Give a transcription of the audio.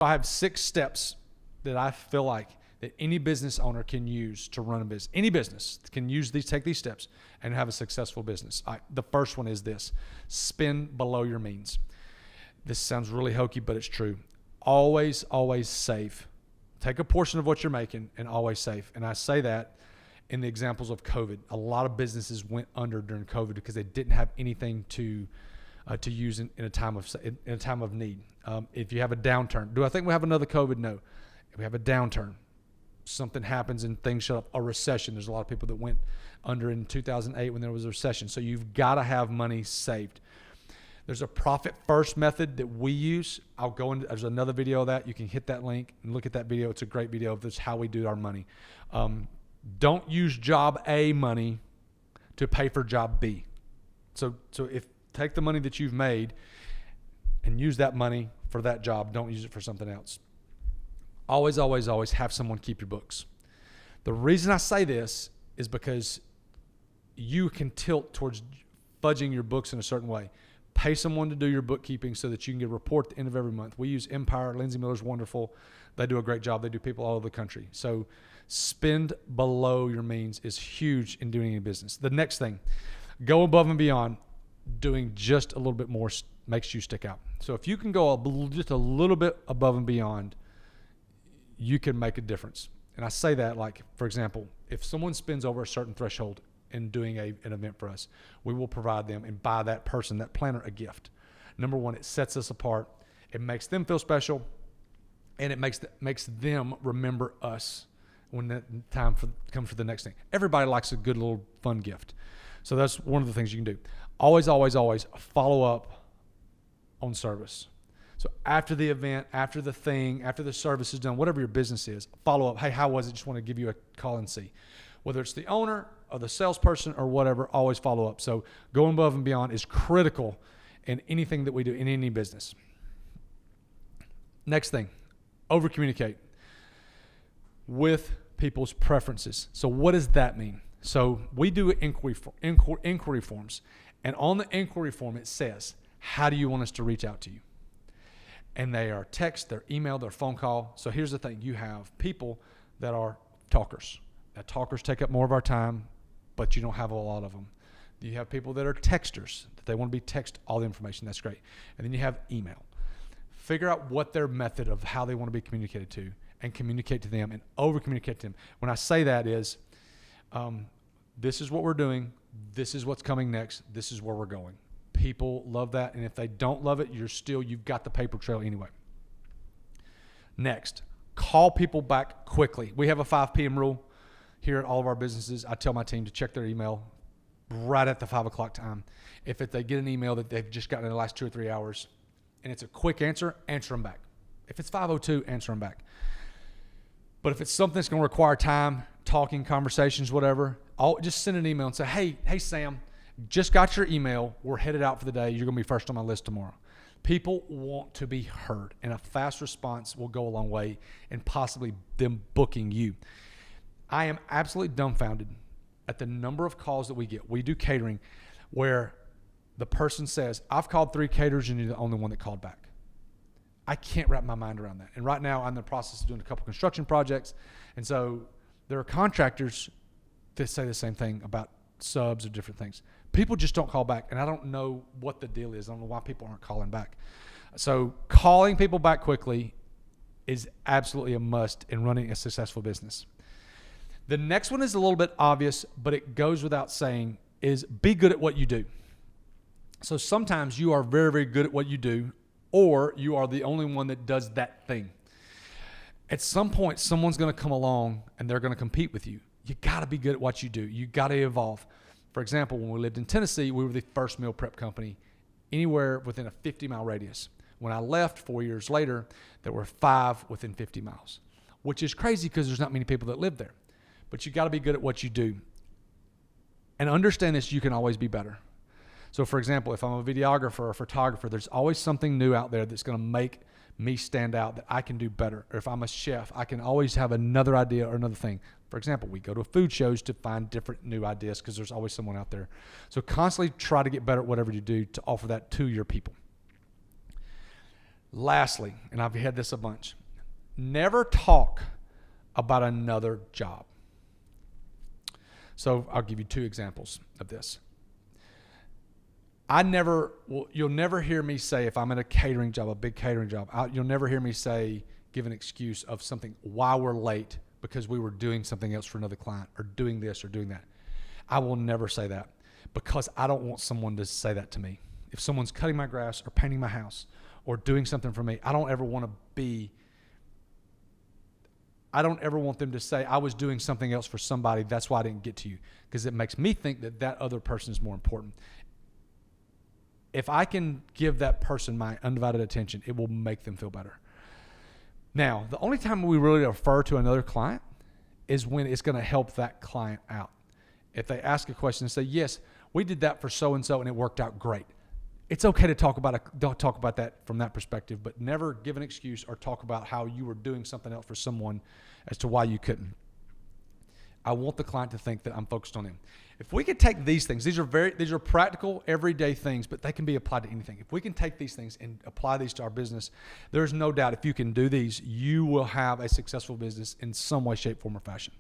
I have 6 steps that I feel like that any business owner can use to run a business. Any business can use these, take these steps and have a successful business. The first one is this: spend below your means. This sounds really hokey, but it's true. Always, always save. Take a portion of what you're making and always save. And I say that in the examples of COVID. A lot of businesses went under during COVID because they didn't have anything to use in a time of need. If you have a downturn, do I think we have another COVID? No. If we have a downturn, something happens and things shut up. A recession. There's a lot of people that went under in 2008 when there was a recession. So you've got to have money saved. There's a profit first method that we use. I'll go into, there's another video of that. You can hit that link and look at that video. It's a great video of this, how we do our money. Don't use job A money to pay for job B. So if take the money that you've made and use that money for that job. Don't use it for something else. Always, always, always have someone keep your books. The reason I say this is because you can tilt towards fudging your books in a certain way. Pay someone to do your bookkeeping so that you can get a report at the end of every month. We use Empire. Lindsay Miller's wonderful. They do a great job. They do people all over the country. So spend below your means is huge in doing any business. The next thing, go above and beyond. Doing just a little bit more makes you stick out. So if you can go just a little bit above and beyond, you can make a difference. And I say that, like, for example, if someone spends over a certain threshold in doing an event for us, we will provide them and buy that person, that planner, a gift. Number one, it sets us apart. It makes them feel special, and it makes them remember us when the time comes for the next thing. Everybody likes a good little fun gift. So that's one of the things you can do. Always, always, always follow up on service. So after the event, after the thing, after the service is done, whatever your business is, follow up. Hey, how was it? Just want to give you a call and see. Whether it's the owner or the salesperson or whatever, always follow up. So going above and beyond is critical in anything that we do in any business. Next thing, over communicate with people's preferences. So what does that mean? So we do inquiry forms. And on the inquiry form, it says, how do you want us to reach out to you? And they are text, their email, their phone call. So here's the thing. You have people that are talkers. Now, talkers take up more of our time, but you don't have a lot of them. You have people that are texters, that they want to be text all the information. That's great. And then you have email. Figure out what their method of how they want to be communicated to and communicate to them and over-communicate to them. When I say that is, this is what we're doing. This is what's coming next. This is where we're going. People love that. And if they don't love it, you've got the paper trail anyway. Next, call people back quickly. We have a 5 p.m. rule here at all of our businesses. I tell my team to check their email right at the 5 o'clock time. If they get an email that they've just gotten in the last 2 or 3 hours and it's a quick answer them back. If it's 5:02, answer them back. But if it's something that's going to require time, talking, conversations, whatever, I'll just send an email and say, hey, Sam, just got your email. We're headed out for the day. You're going to be first on my list tomorrow. People want to be heard, and a fast response will go a long way in possibly them booking you. I am absolutely dumbfounded at the number of calls that we get. We do catering where the person says, I've called 3 caterers and you're the only one that called back. I can't wrap my mind around that. And right now I'm in the process of doing a couple construction projects. And so there are contractors that say the same thing about subs or different things. People just don't call back. And I don't know what the deal is. I don't know why people aren't calling back. So calling people back quickly is absolutely a must in running a successful business. The next one is a little bit obvious, but it goes without saying, is be good at what you do. So sometimes you are very, very good at what you do, or you are the only one that does that thing. At some point, someone's going to come along and they're going to compete with you. You got to be good at what you do. You got to evolve. For example, when we lived in Tennessee, we were the first meal prep company anywhere within a 50-mile radius. When I left 4 years later, there were 5 within 50 miles, which is crazy because there's not many people that live there. But you got to be good at what you do. And understand this, you can always be better. So for example, if I'm a videographer or a photographer, there's always something new out there that's going to make me stand out that I can do better. Or if I'm a chef, I can always have another idea or another thing. For example, we go to food shows to find different new ideas because there's always someone out there. So constantly try to get better at whatever you do to offer that to your people. Lastly, and I've had this a bunch, never talk about another job. So I'll give you 2 examples of this. You'll never hear me say, if I'm in a catering job, a big catering job, you'll never hear me give an excuse of something why we're late because we were doing something else for another client or doing this or doing that. I will never say that because I don't want someone to say that to me. If someone's cutting my grass or painting my house or doing something for me, I don't ever want them to say I was doing something else for somebody. That's why I didn't get to you, because it makes me think that other person is more important. If I can give that person my undivided attention, it will make them feel better. Now, the only time we really refer to another client is when it's going to help that client out. If they ask a question and say, yes, we did that for so-and-so and it worked out great. It's okay to talk about that from that perspective, but never give an excuse or talk about how you were doing something else for someone as to why you couldn't. I want the client to think that I'm focused on them. If we could take these things, these are practical, everyday things, but they can be applied to anything. If we can take these things and apply these to our business, there's no doubt if you can do these, you will have a successful business in some way, shape, form, or fashion.